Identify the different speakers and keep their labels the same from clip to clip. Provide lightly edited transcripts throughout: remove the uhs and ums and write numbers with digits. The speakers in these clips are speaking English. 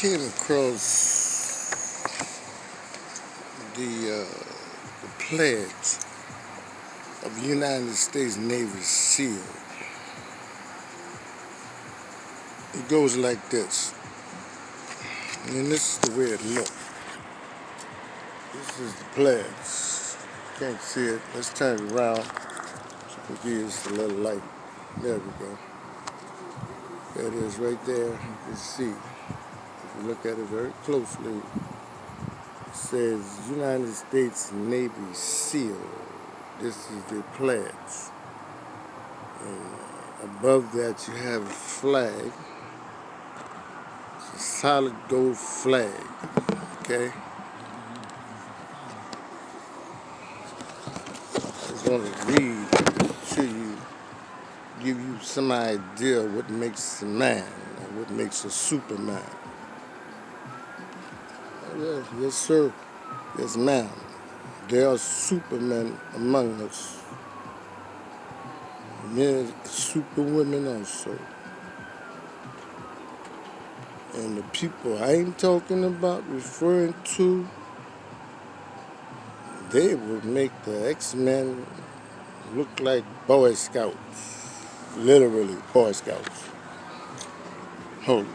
Speaker 1: came across the pledge of the United States Navy SEAL. It goes like this, and this is the way it looks. This is the pledge. Can't see it. Let's turn it around so we can give us a little light. There we go. There it is right there. You can see. If you look at it very closely, it says United States Navy SEAL. This is the pledge. And above that you have a flag. It's a solid gold flag. Okay? I just want to read to you, give you some idea what makes a man and what makes a superman. Yes, sir. Yes, ma'am. There are supermen among us. Men, superwomen also. And the people I ain't talking about, referring to, they would make the X-Men look like Boy Scouts. Literally, Boy Scouts. Hold it.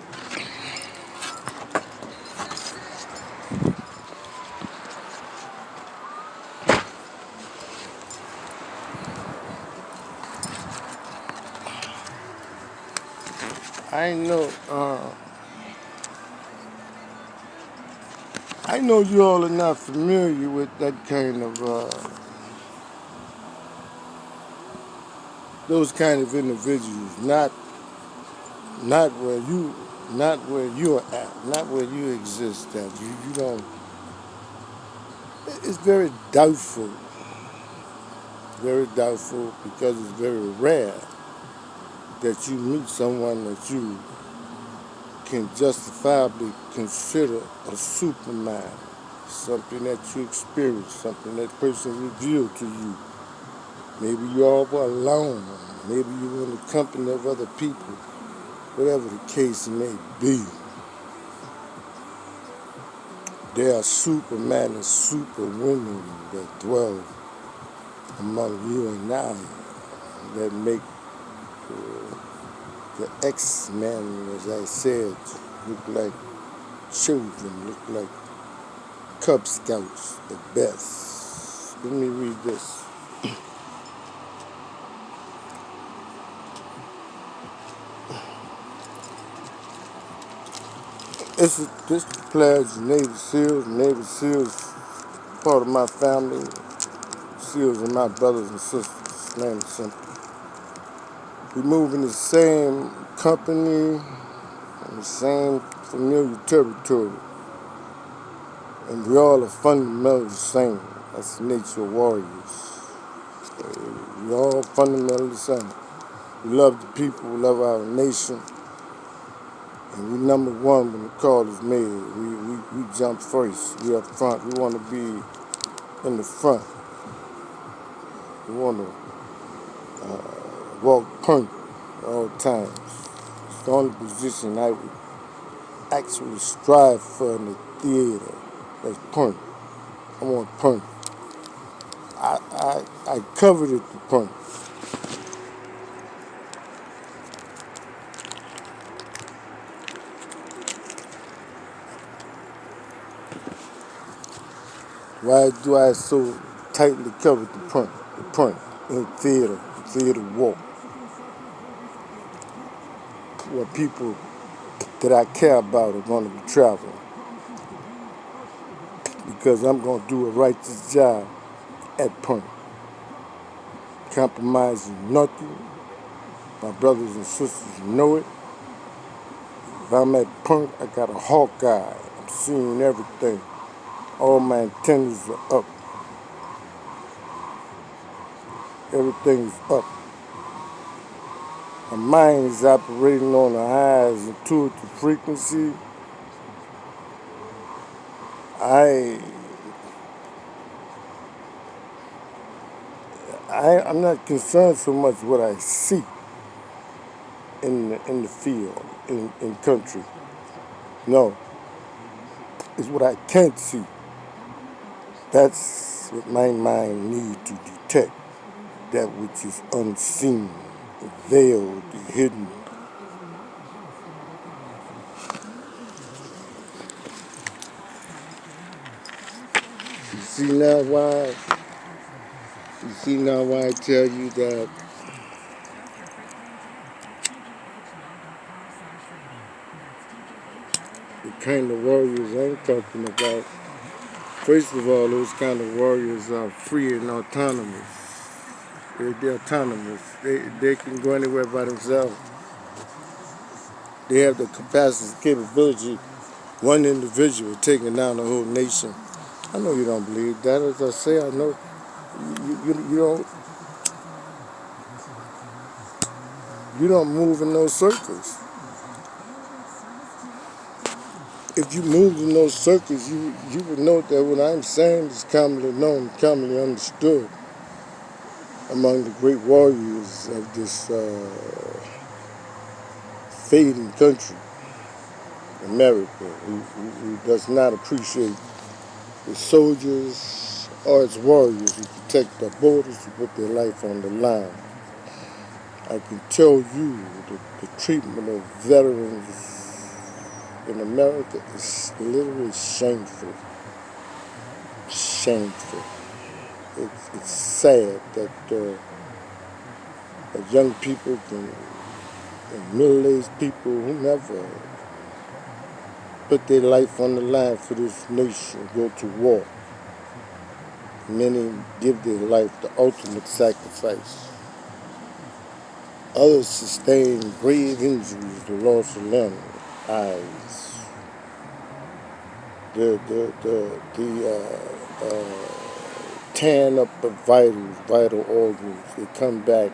Speaker 1: I know you all are not familiar with that kind of those kind of individuals. Not where you are at, not where you exist at. You don't. It's very doubtful because it's very rare that you meet someone that you can justifiably consider a superman, something that you experienced, something that person revealed to you. Maybe you all were alone, maybe you were in the company of other people, whatever the case may be. There are supermen and superwomen that dwell among you and I that make the X-Men, as I said, look like children, look like Cub Scouts, the best. Let me read this. This pledge Navy SEALs. Navy SEALs, part of my family. SEALs are my brothers and sisters, plain and simple. We move in the same company, in the same familiar territory. And we all are fundamentally the same. That's the nature of warriors. We all fundamentally the same. We love the people, we love our nation. And we number one when the call is made. We jump first. We up front. We want to be in the front. We want to walk point at all times. It's the only position I would actually strive for in the theater. That's point. I want point. I coveted the point. Why do I so tightly cover the point? The point in theater walk. Where people that I care about are going to be traveling. Because I'm going to do a righteous job at point. Compromising nothing. My brothers and sisters know it. If I'm at point, I got a hawk eye. I'm seeing everything. All my antennas are up. Everything is up. My mind is operating on the highest intuitive frequency. I'm not concerned so much what I see in the field, in country. No, is what I can't see. That's what my mind needs to detect, that which is unseen, veiled, hidden. You see now why? You see now why I tell you that the kind of warriors I'm talking about, first of all, those kind of warriors are free and autonomous. They're autonomous. They can go anywhere by themselves. They have the capacity, capability, one individual taking down the whole nation. I know you don't believe that. As I say, I know you don't move in those circles. If you moved in those circles, you would know that what I'm saying is commonly known, commonly understood among the great warriors of this fading country, America, who does not appreciate its soldiers or its warriors who protect their borders, who put their life on the line. I can tell you the treatment of veterans in America is literally shameful. Shameful. It's sad that young people and middle-aged people who never put their life on the line for this nation go to war. Many give their life the ultimate sacrifice. Others sustain grave injuries, the loss of limbs, eyes. Tearing up of vital organs. They come back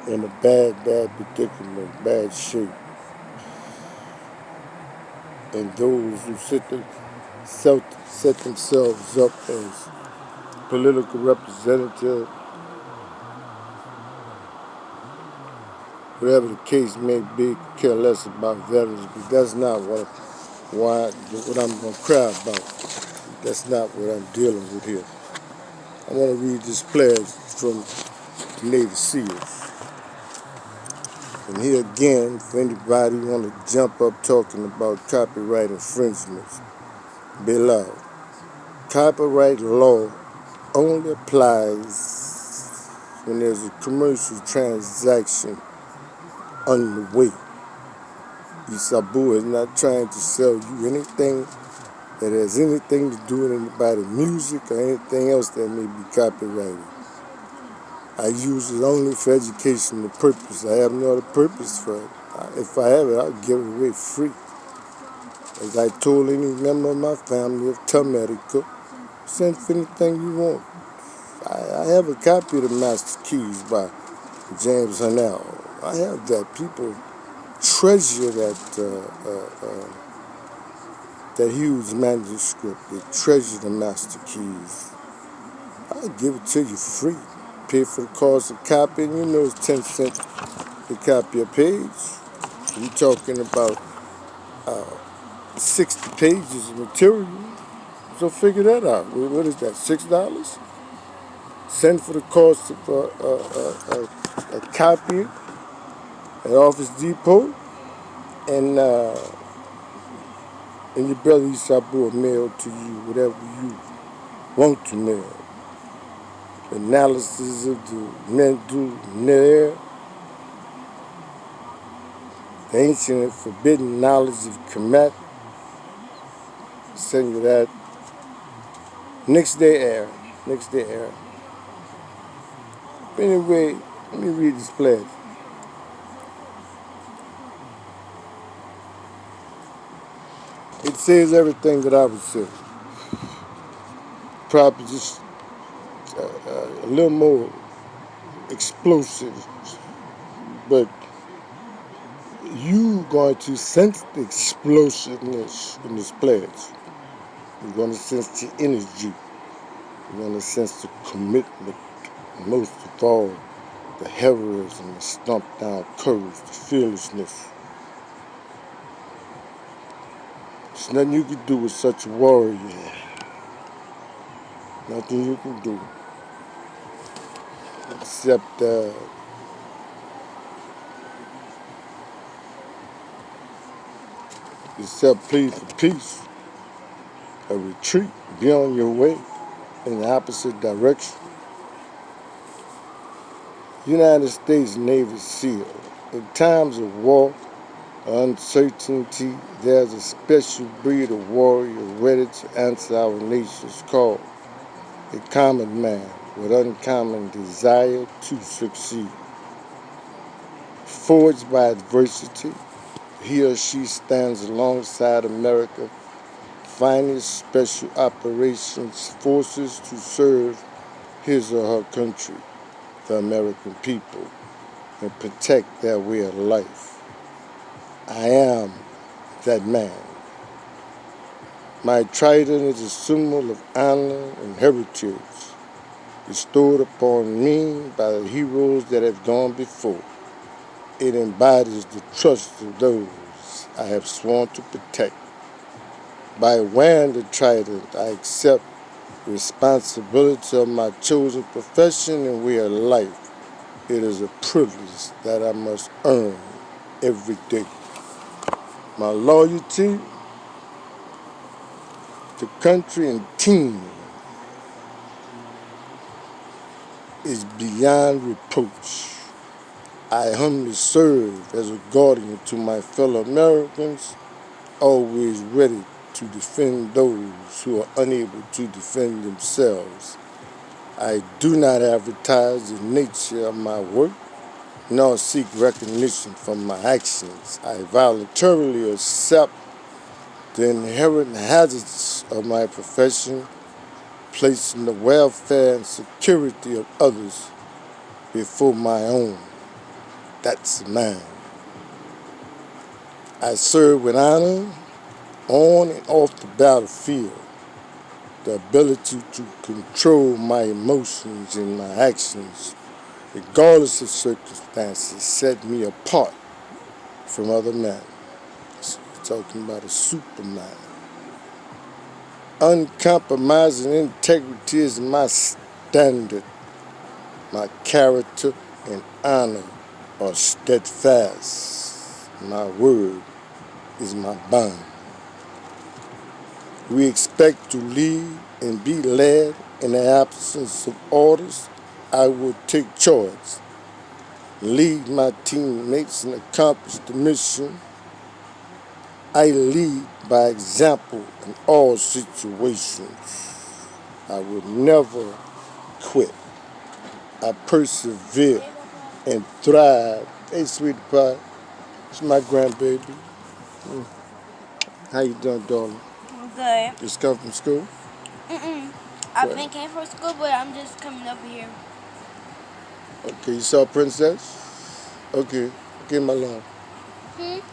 Speaker 1: in a bad predicament, bad shape. And those who set themselves up as political representatives, whatever the case may be, care less about veterans, but that's not what I'm going to cry about. That's not what I'm dealing with here. I want to read this pledge from the Navy SEALs. And here again, for anybody who want to jump up talking about copyright infringements, below. Copyright law only applies when there's a commercial transaction underway. Isabu is not trying to sell you anything that has anything to do with anybody's music or anything else that may be copyrighted. I use it only for educational purpose. I have no other purpose for it. If I have it, I'll give it away free. As I told any member of my family of Tamerica, send for anything you want. I have a copy of the Master Keys by James Harnell. I have that. People treasure that huge manuscript. They treasure the Master Keys. I'll give it to you free. Pay for the cost of copying. You know it's 10 cents to copy a page. We're talking about 60 pages of material. So figure that out. What is that, $6? Send for the cost of a copy at Office Depot, and your brother Isabu will mail to you whatever you want to mail. Analysis of the Mendu Ner, the ancient and forbidden knowledge of Kemet. Send you that. Next day air. Anyway, let me read this pledge. It says everything that I would say. Probably just a little more explosive, but you going to sense the explosiveness in this pledge. You're going to sense the energy. You're going to sense the commitment. Most of all, the heroism, the stomped down courage, the fearlessness. There's nothing you can do with such a warrior. Nothing you can do except plead for peace, a retreat, be on your way in the opposite direction. United States Navy SEAL. In times of war or uncertainty, there's a special breed of warrior ready to answer our nation's call. A common man with uncommon desire to succeed. Forged by adversity, he or she stands alongside America's finest special operations forces to serve his or her country, the American people, and protect their way of life. I am that man. My trident is a symbol of honor and heritage, bestowed upon me by the heroes that have gone before. It embodies the trust of those I have sworn to protect. By wearing the trident, I accept the responsibility of my chosen profession and way of life. It is a privilege that I must earn every day. My loyalty to country and team is beyond reproach. I humbly serve as a guardian to my fellow Americans, always ready to defend those who are unable to defend themselves. I do not advertise the nature of my work, nor seek recognition for my actions. I voluntarily accept the inherent hazards of my profession, placing the welfare and security of others before my own. That's mine. I serve with honor on and off the battlefield. The ability to control my emotions and my actions, regardless of circumstances, set me apart from other men. We're talking about a superman. Uncompromising integrity is my standard. My character and honor are steadfast. My word is my bond. We expect to lead and be led. In the absence of orders, I will take charge, lead my teammates and accomplish the mission. I lead by example in all situations. I will never quit. I persevere and thrive. Hey, sweetie pie, it's my grandbaby. How you doing, darling?
Speaker 2: I'm good.
Speaker 1: Just come from school?
Speaker 2: I've been came from school, but I'm just coming over here.
Speaker 1: Okay, you saw Princess? Okay, okay, my love.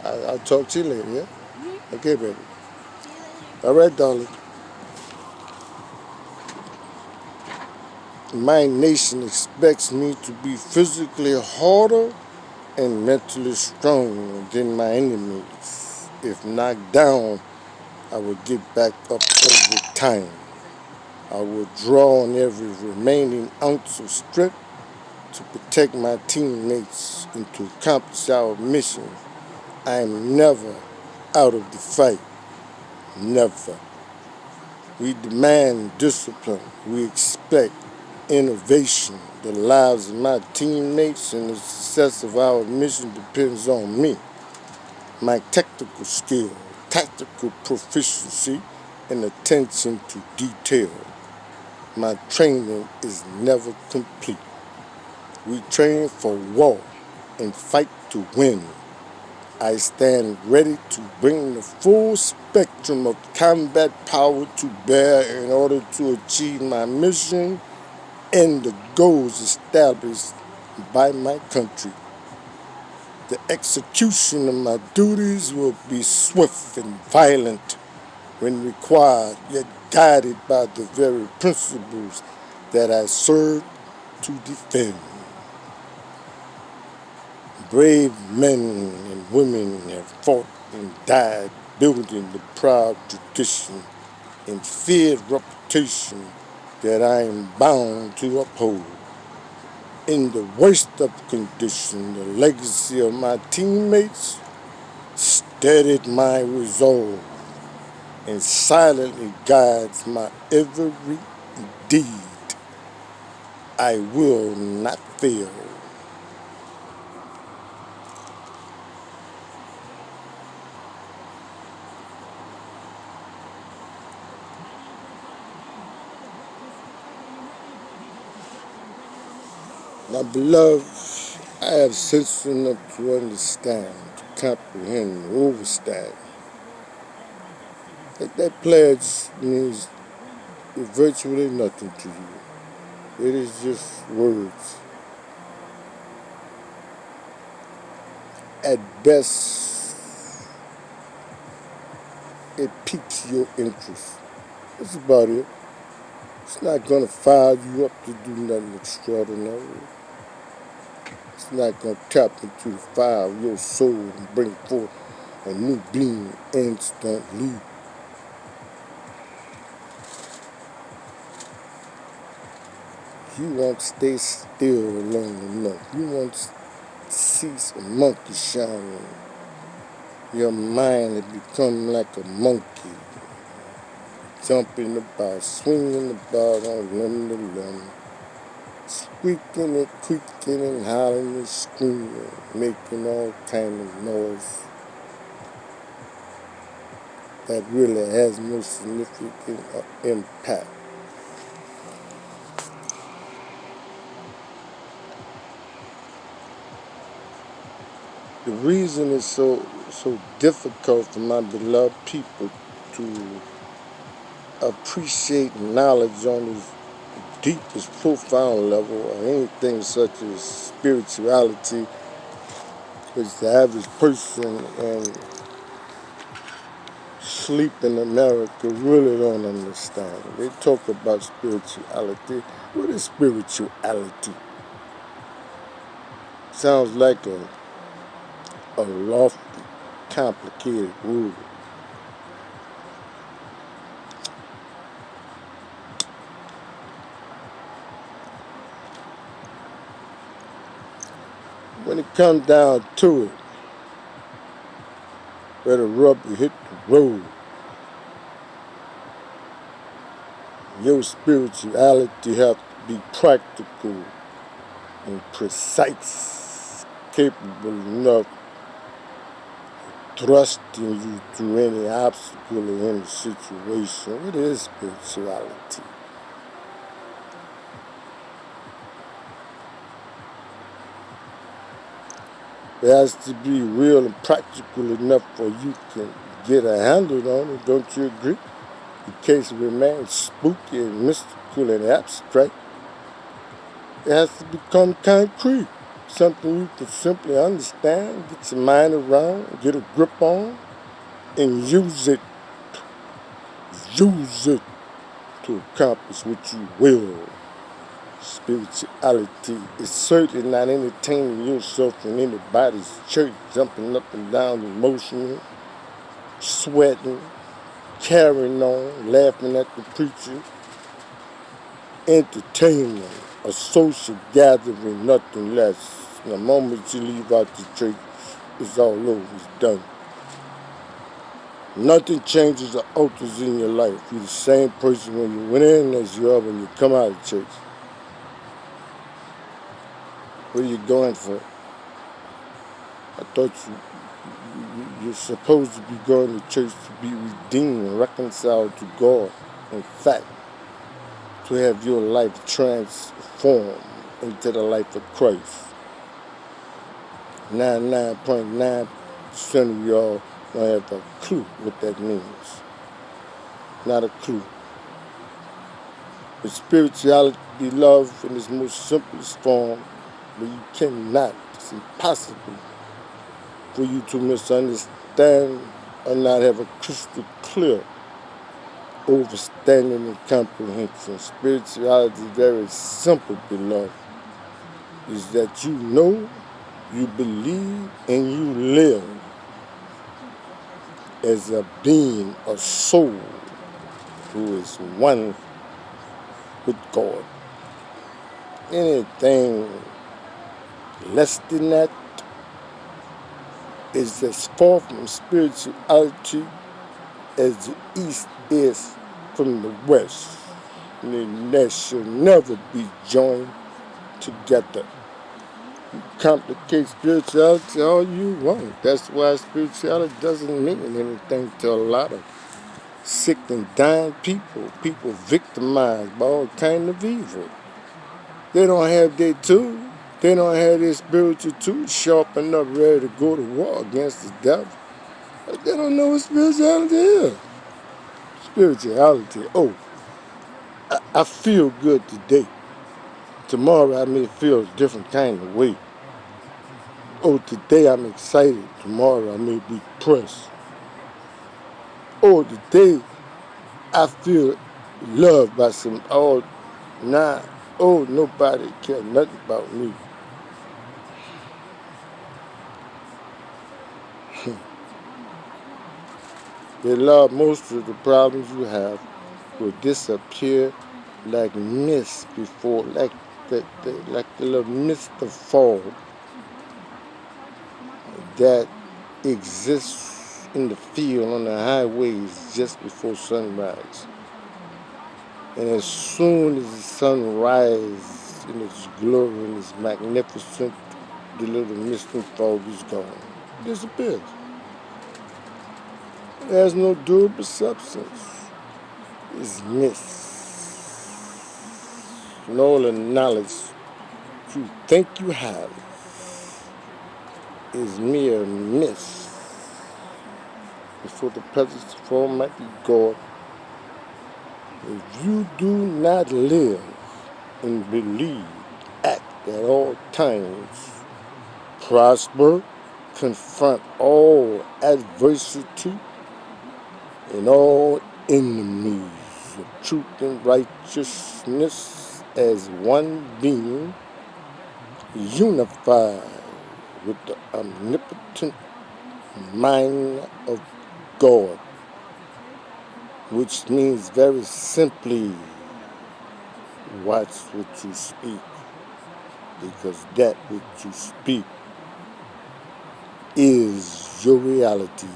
Speaker 1: I'll talk to you later, yeah? Okay, baby.
Speaker 2: See you later.
Speaker 1: All right, darling. My nation expects me to be physically harder and mentally stronger than my enemies. If knocked down, I will get back up every time. I will draw on every remaining ounce of strength to protect my teammates and to accomplish our mission. I am never out of the fight. Never. We demand discipline. We expect innovation. The lives of my teammates and the success of our mission depends on me. My technical skill, tactical proficiency, and attention to detail. My training is never complete. We train for war and fight to win. I stand ready to bring the full spectrum of combat power to bear in order to achieve my mission and the goals established by my country. The execution of my duties will be swift and violent when required, yet guided by the very principles that I serve to defend. Brave men and women have fought and died building the proud tradition and feared reputation that I am bound to uphold. In the worst of condition, the legacy of my teammates steadied my resolve and silently guides my every deed. I will not fail. My beloved, I have sense enough to understand, to comprehend, and overstand that pledge means virtually nothing to you. It is just words. At best, it piques your interest. That's about it. It's not going to fire you up to do nothing extraordinary. It's not going to tap into the fire of your soul and bring forth a new being instantly. You won't stay still long enough. You won't cease a monkey shining. Your mind will become like a monkey, jumping about, swinging about on limb to limb, squeaking and creaking and howling and screaming, making all kind of noise that really has no significant impact. The reason it's so difficult for my beloved people to appreciate knowledge on this deepest, profound level or anything such as spirituality, which the average person and sleep in America really don't understand. They talk about spirituality. What is spirituality? Sounds like a lofty, complicated word. When it comes down to it, where the rubber hit the road, your spirituality have to be practical and precise, capable enough of thrusting you through any obstacle or any situation. What is spirituality? It has to be real and practical enough for you to get a handle on it, don't you agree? In case it remains spooky and mystical and abstract, it has to become concrete, something you can simply understand, get your mind around, get a grip on, and use it to accomplish what you will. Spirituality is certainly not entertaining yourself in anybody's church, jumping up and down emotionally, sweating, carrying on, laughing at the preacher. Entertainment, a social gathering, nothing less. The moment you leave out the church, it's all over, it's done. Nothing changes or alters in your life. You're the same person when you went in as you are when you come out of church. What are you going for? I thought you're supposed to be going to church to be redeemed and reconciled to God. In fact, to have your life transformed into the life of Christ. 99.9% of y'all don't have a clue what that means. Not a clue. But spirituality be love in its most simplest form, but you cannot, it's impossible for you to misunderstand or not have a crystal clear understanding and comprehension. Spirituality is very simple, beloved. Is that you know, you believe, and you live. as a being, a soul who is one with God. Anything less than that is as far from spirituality as the East is from the West. And that should never be joined together. You complicate spirituality all you want. That's why spirituality doesn't mean anything to a lot of sick and dying people victimized by all kind of evil. They don't have their tools. They don't have their spiritual tools sharp enough, ready to go to war against the devil. They don't know what spirituality is. Spirituality, I feel good today. Tomorrow I may feel a different kind of way. Oh, today I'm excited. Tomorrow I may be depressed. Oh, today I feel loved by some. Nobody cares nothing about me. Lord, most of the problems you have will disappear like mist before, like the little mist of fog that exists in the field on the highways just before sunrise. And as soon as the sun rises in its glory and its magnificent, the little mist and fog is gone. It disappears. It has no durable substance. It's mist. And all the knowledge you think you have is mere mist before the presence of Almighty God. If you do not live and believe, act at all times, prosper, confront all adversity and all enemies of truth and righteousness as one being, unified with the omnipotent mind of God, which means very simply, watch what you speak, because that which you speak is your reality,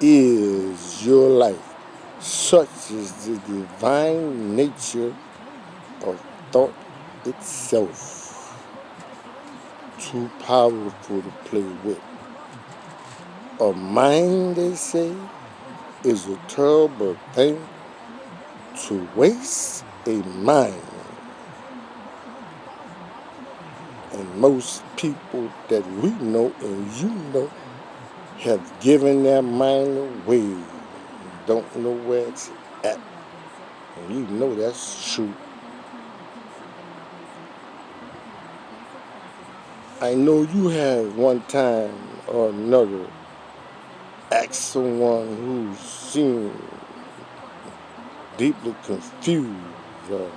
Speaker 1: is your life. Such is the divine nature of thought itself. Too powerful to play with. A mind, they say, is a terrible thing to waste a mind. And most people that we know and you know have given their mind away, don't know where it's at. And you know that's true. I know you have one time or another asked someone who seemed deeply confused or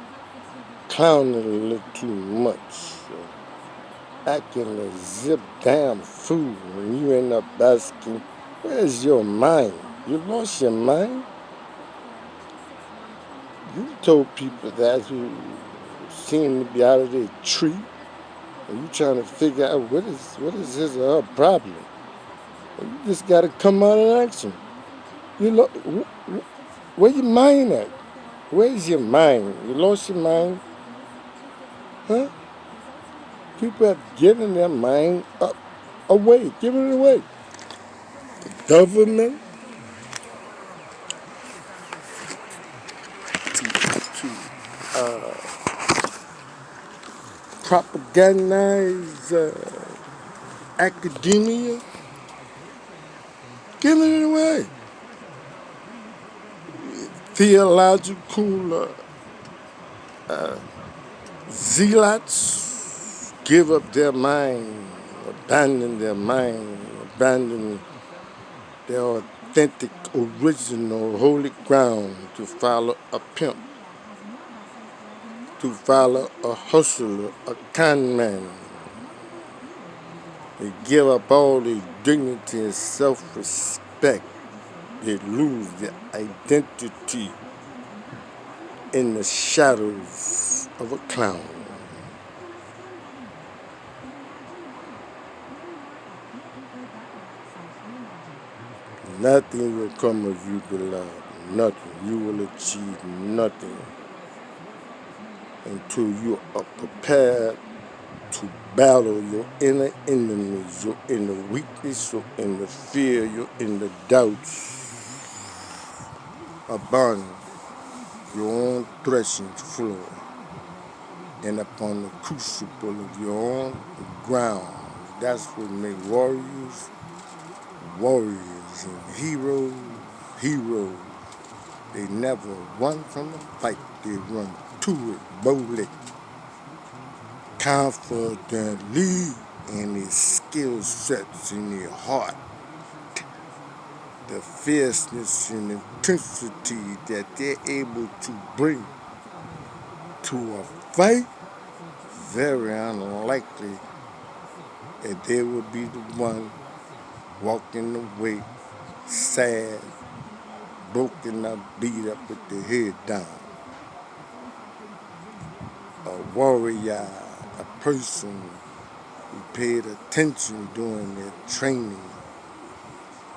Speaker 1: clowning a little too much, or acting a zip damn fool, and you end up asking, where's your mind? You lost your mind? You told people that who seem to be out of their tree, and you trying to figure out what is his or her problem. And you just got to come out and ask them. Where your mind at? Where's your mind? You lost your mind? Huh? People have given their mind away, given it away. The government to propagandize academia, giving it away. Theological zealots give up their mind, abandon their mind, abandon their authentic, original, holy ground to follow a pimp, to follow a hustler, a con man. They give up all their dignity and self-respect They lose their identity in the shadows of a clown. Nothing will come of you, beloved. Nothing. You will achieve nothing until you are prepared to battle your inner enemies, your inner weakness, your inner fear, your inner doubts upon your own threshing floor and upon the crucible of your own ground. That's what makes warriors warriors and heroes heroes. They never run from a fight, they run to it boldly, confidently, and their skill sets in their heart. The fierceness and intensity that they're able to bring to a fight, very unlikely that they will be the one walking away sad, broken up, beat up with their head down. A warrior, a person who paid attention during their training,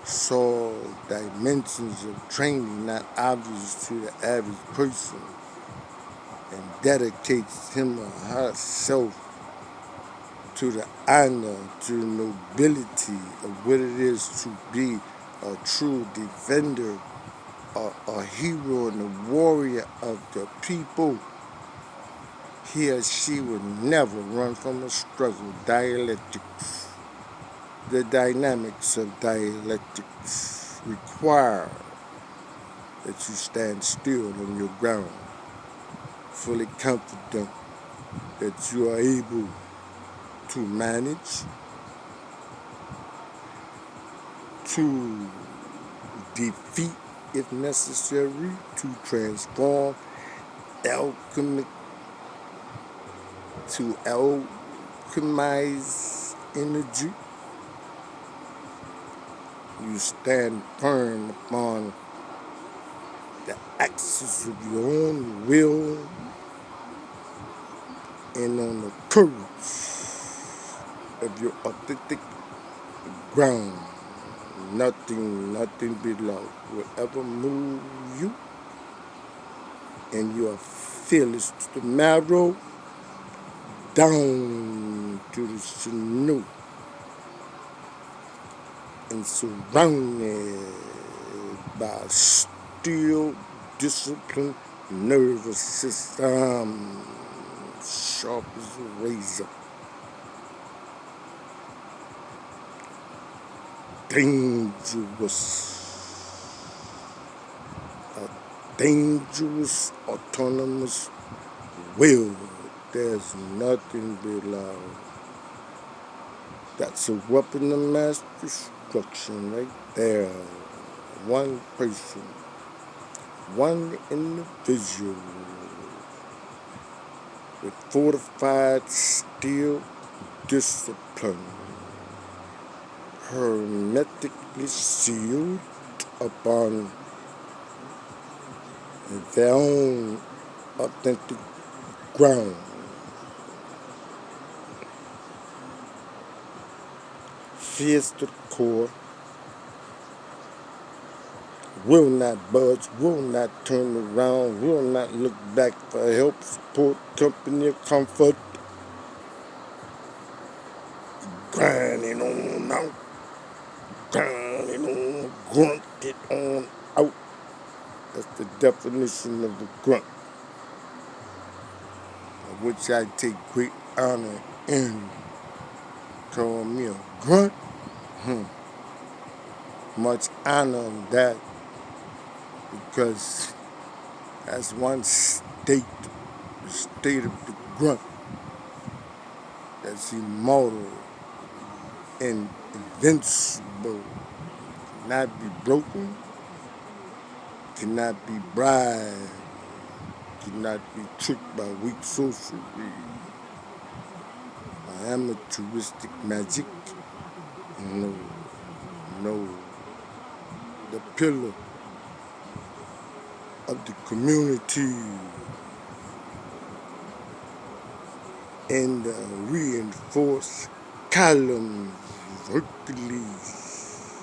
Speaker 1: saw dimensions of training not obvious to the average person, and dedicates him or herself to the honor, to the nobility of what it is to be a true defender, a hero and a warrior of the people. He or she would never run from a struggle. Dialectics, the dynamics of dialectics require that you stand still on your ground, fully confident that you are able to manage, to defeat if necessary, to transform, alchemic, to alchemize energy. You stand firm upon the axis of your own will and on the courage of your authentic ground. Nothing below will ever move you, and you are fearless to the marrow, down to the sinew, and surrounded by a steel, disciplined nervous system, sharp as a razor. Dangerous, a dangerous autonomous will. There's nothing below. That's a weapon of mass destruction right there. One person, one individual with fortified steel discipline, hermetically sealed upon their own authentic ground. Fierce to the core, will not budge, will not turn around, will not look back for help, support, company, or comfort. Grinding on out, grinding on, grunted on out. That's the definition of a grunt, of which I take great honor in. Call me a grunt. Much honor in that, because that's one state, the state of the grunt, that's immortal and invincible, cannot be broken, cannot be bribed, cannot be tricked by weak sorcery, by amateuristic magic. No, no. the pillar of the community and the reinforced columns, Hercules,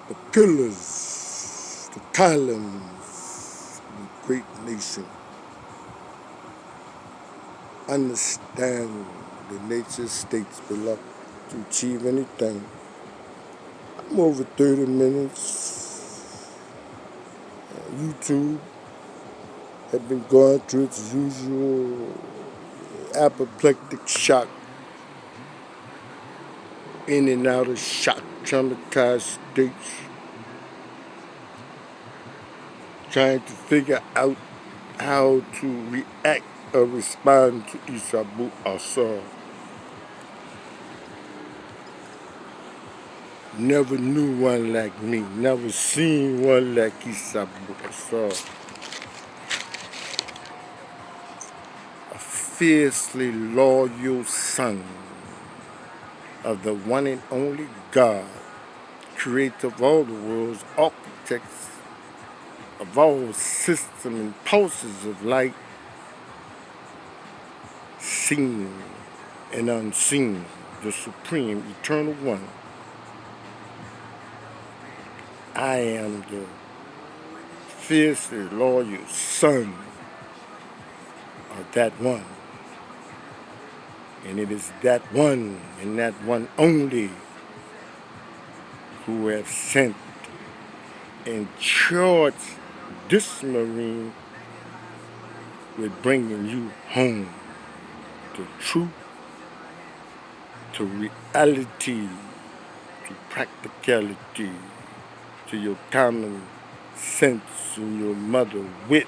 Speaker 1: the pillars, the columns of a great nation. Understand the nature states below to achieve anything. I'm over 30 minutes. YouTube have been going through its usual apoplectic shock, in and out of shock, traumatized states, trying to figure out how to react or respond to Isabu Asar. Never knew one like me, never seen one like Isabu Asar. A fiercely loyal son of the one and only God, creator of all the worlds, architects of all system and pulses of light, seen and unseen, the supreme eternal one. I am the fiercely loyal son of that one. And it is that one and that one only who have sent and charged this Marine with bringing you home to truth, to reality, to practicality, to your common sense and your mother wit.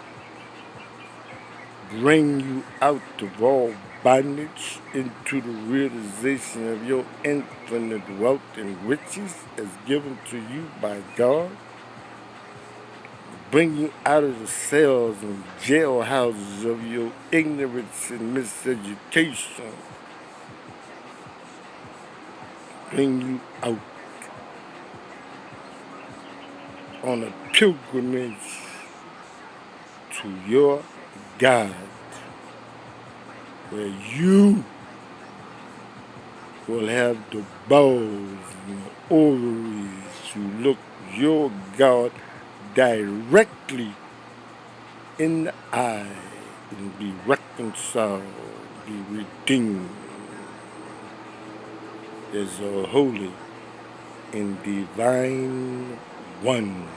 Speaker 1: Bring you out of all bondage into the realization of your infinite wealth and riches as given to you by God. Bring you out of the cells and jailhouses of your ignorance and miseducation. Bring you out on a pilgrimage to your God, where you will have the balls and the ovaries to look your God directly in the eye and be reconciled, be redeemed as a holy and divine one.